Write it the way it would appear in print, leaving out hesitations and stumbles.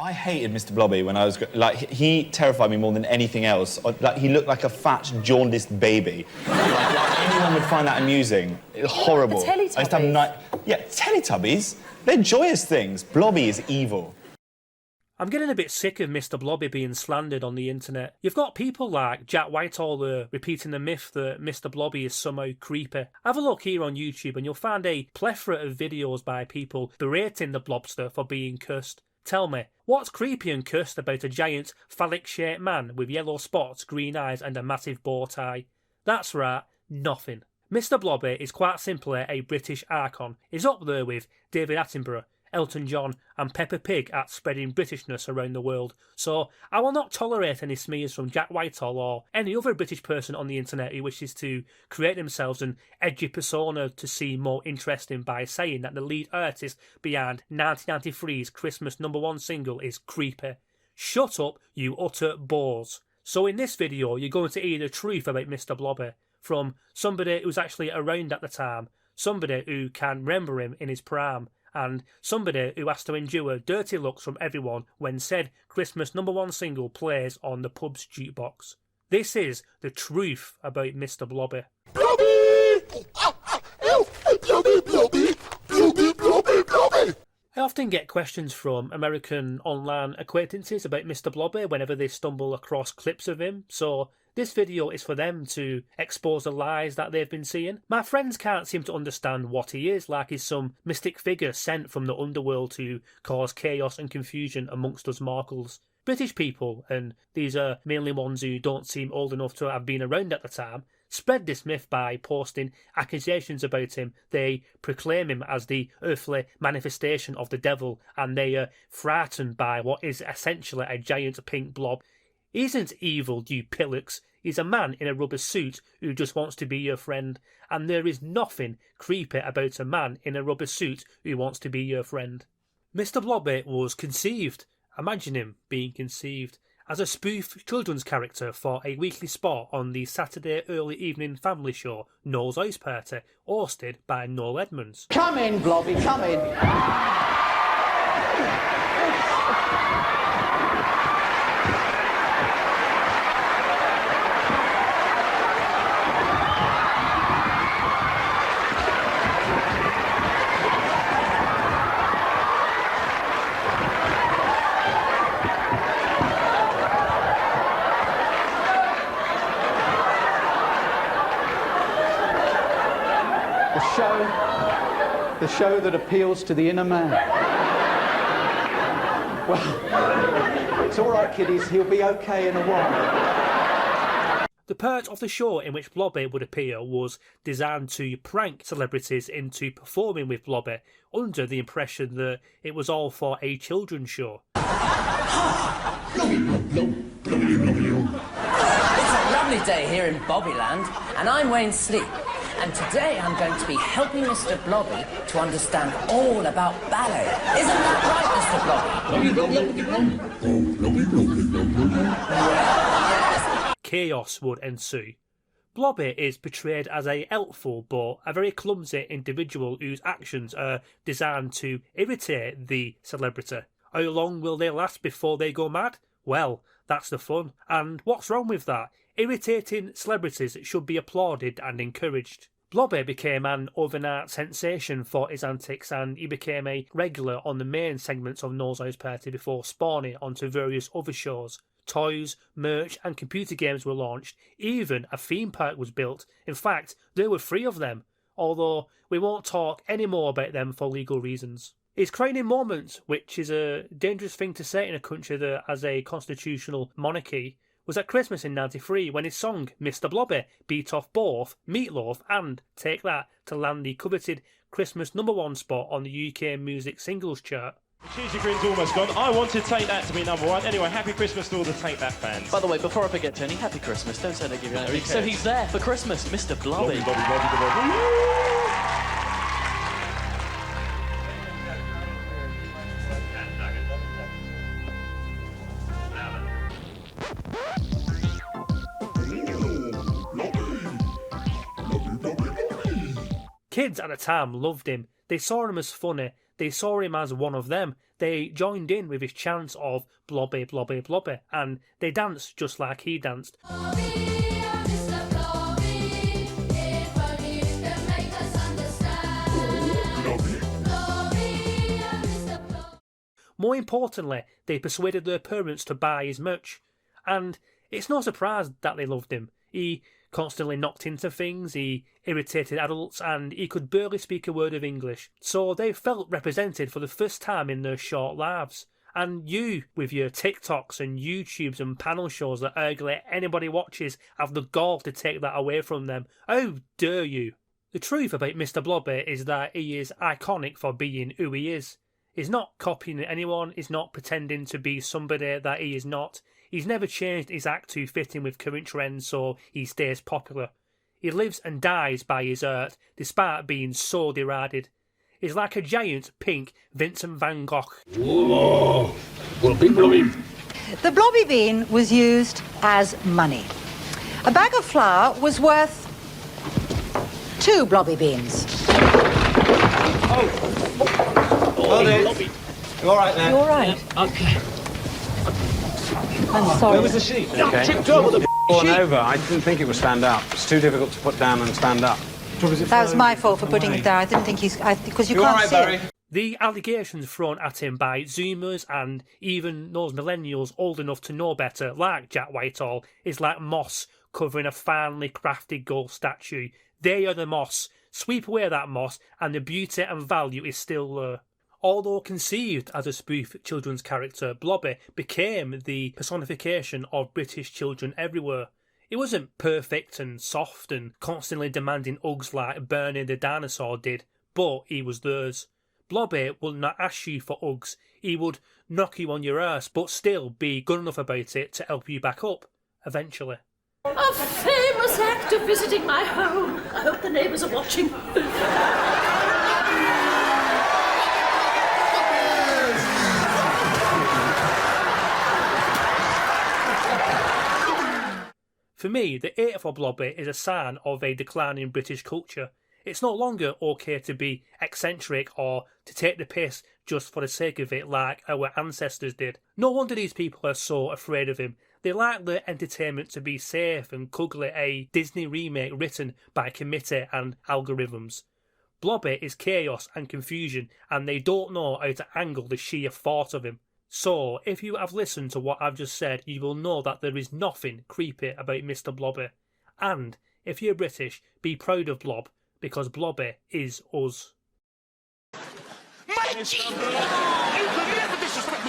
I hated Mr Blobby when I was... Like, he terrified me more than anything else. Like, he looked like a fat, jaundiced baby. Like anyone would find that amusing. Horrible. The Teletubbies. I used to have Yeah, Teletubbies. They're joyous things. Blobby is evil. I'm getting a bit sick of Mr Blobby being slandered on the internet. You've got people like Jack Whitehall repeating the myth that Mr Blobby is somehow creepy. Have a look here on YouTube and you'll find a plethora of videos by people berating the Blobster for being cursed. Tell me, what's creepy and cursed about a giant, phallic-shaped man with yellow spots, green eyes and a massive bow tie? That's right, nothing. Mr Blobby is quite simply a British icon. He's up there with David Attenborough, Elton John and Peppa Pig at spreading Britishness around the world. So I will not tolerate any smears from Jack Whitehall or any other British person on the internet who wishes to create themselves an edgy persona to seem more interesting by saying that the lead artist behind 1993's Christmas #1 single is creepy. Shut up, you utter bores. So in this video you're going to hear the truth about Mr Blobby from somebody who's actually around at the time, somebody who can remember him in his prime, and somebody who has to endure dirty looks from everyone when said Christmas #1 single plays on the pub's jukebox. This is the truth about Mr Blobby. Blobby! Blobby, Blobby! Blobby, Blobby, Blobby! I often get questions from American online acquaintances about Mr Blobby whenever they stumble across clips of him, so this video is for them to expose the lies that they've been seeing. My friends can't seem to understand what he is, like he's some mystic figure sent from the underworld to cause chaos and confusion amongst us mortals. British people, and these are mainly ones who don't seem old enough to have been around at the time, spread this myth by posting accusations about him. They proclaim him as the earthly manifestation of the devil, and they are frightened by what is essentially a giant pink blob. He isn't evil, you pillocks. He's a man in a rubber suit who just wants to be your friend, and there is nothing creepy about a man in a rubber suit who wants to be your friend. Mr Blobby was conceived, imagine him being conceived, as a spoof children's character for a weekly spot on the Saturday early evening family show Noel's House Party, hosted by Noel Edmonds. Come in, Blobby, come in. The show that appeals to the inner man. Well, it's all right, kiddies. He'll be okay in a while. The part of the show in which Blobby would appear was designed to prank celebrities into performing with Blobby under the impression that it was all for a children's show. It's a lovely day here in Bobbyland, and I'm Wayne Sleep. And today I'm going to be helping Mr Blobby to understand all about ballet. Isn't that right, Mr Blobby? Chaos would ensue. Blobby is portrayed as a helpful but a very clumsy individual whose actions are designed to irritate the celebrity. How long will they last before they go mad? Well, that's the fun. And what's wrong with that? Irritating celebrities should be applauded and encouraged. Blobby became an overnight sensation for his antics, and he became a regular on the main segments of Noel's House Party before spawning onto various other shows. Toys, merch and computer games were launched. Even a theme park was built. In fact, there were 3 of them, although we won't talk any more about them for legal reasons. His crowning moment, which is a dangerous thing to say in a country that has a constitutional monarchy, was at Christmas in '93 when his song Mr Blobby beat off both Meatloaf and Take That to land the coveted Christmas #1 spot on the UK music singles chart. Cheesy Grin's almost gone. I want to Take That to be #1. Anyway, happy Christmas to all the Take That fans. By the way, before I forget, Tony, happy Christmas. Don't say they give you anything. So he's there for Christmas, Mr Blobby. Blobby. Kids at the time loved him. They saw him as funny. they saw him as one of them. They joined in with his chants of Blobby, Blobby, Blobby, and they danced just like he danced. More importantly, they persuaded their parents to buy his merch. And it's no surprise that they loved him. He constantly knocked into things, he irritated adults, and he could barely speak a word of English. So they felt represented for the first time in their short lives. And you, with your TikToks and YouTubes and panel shows that arguably anybody watches, have the gall to take that away from them. How dare you? The truth about Mr Blobby is that he is iconic for being who he is. He's not copying anyone, he's not pretending to be somebody that he is not. He's never changed his act to fit in with current trends so he stays popular. He lives and dies by his art, despite being so derided. He's like a giant pink Vincent van Gogh. Whoa! Well, big Blobby. The Blobby bean was used as money. A bag of flour was worth 2 Blobby beans. Hold it. You all right there? You all right? Yeah, okay. I'm sorry. Where was the sheep? Okay. Tipped over the Fallen sheep. over. I didn't think it would stand up. It's too difficult to put down and stand up. That was my fault for putting it there. I didn't think because you You all can't right, see Barry? it. The allegations thrown at him by Zoomers and even those millennials old enough to know better, like Jack Whitehall, is like moss covering a finely crafted gold statue. They are the moss. Sweep away that moss and the beauty and value is still there. Although conceived as a spoof children's character, Blobby became the personification of British children everywhere. He wasn't perfect and soft and constantly demanding hugs like Bernie the dinosaur did, but he was theirs. Blobby would not ask you for hugs, he would knock you on your arse, but still be good enough about it to help you back up, eventually. A famous actor visiting my home. I hope the neighbours are watching. For me, the 8 for Blobby is a sign of a declining British culture. It's no longer okay to be eccentric or to take the piss just for the sake of it like our ancestors did. No wonder these people are so afraid of him. They like their entertainment to be safe and cuddly, a Disney remake written by committee and algorithms. Blobby is chaos and confusion, and they don't know how to angle the sheer thought of him. So, if you have listened to what I've just said, you will know that there is nothing creepy about Mr Blobby. And, if you're British, be proud of Blob, because Blobby is us. My G! You could never disrespect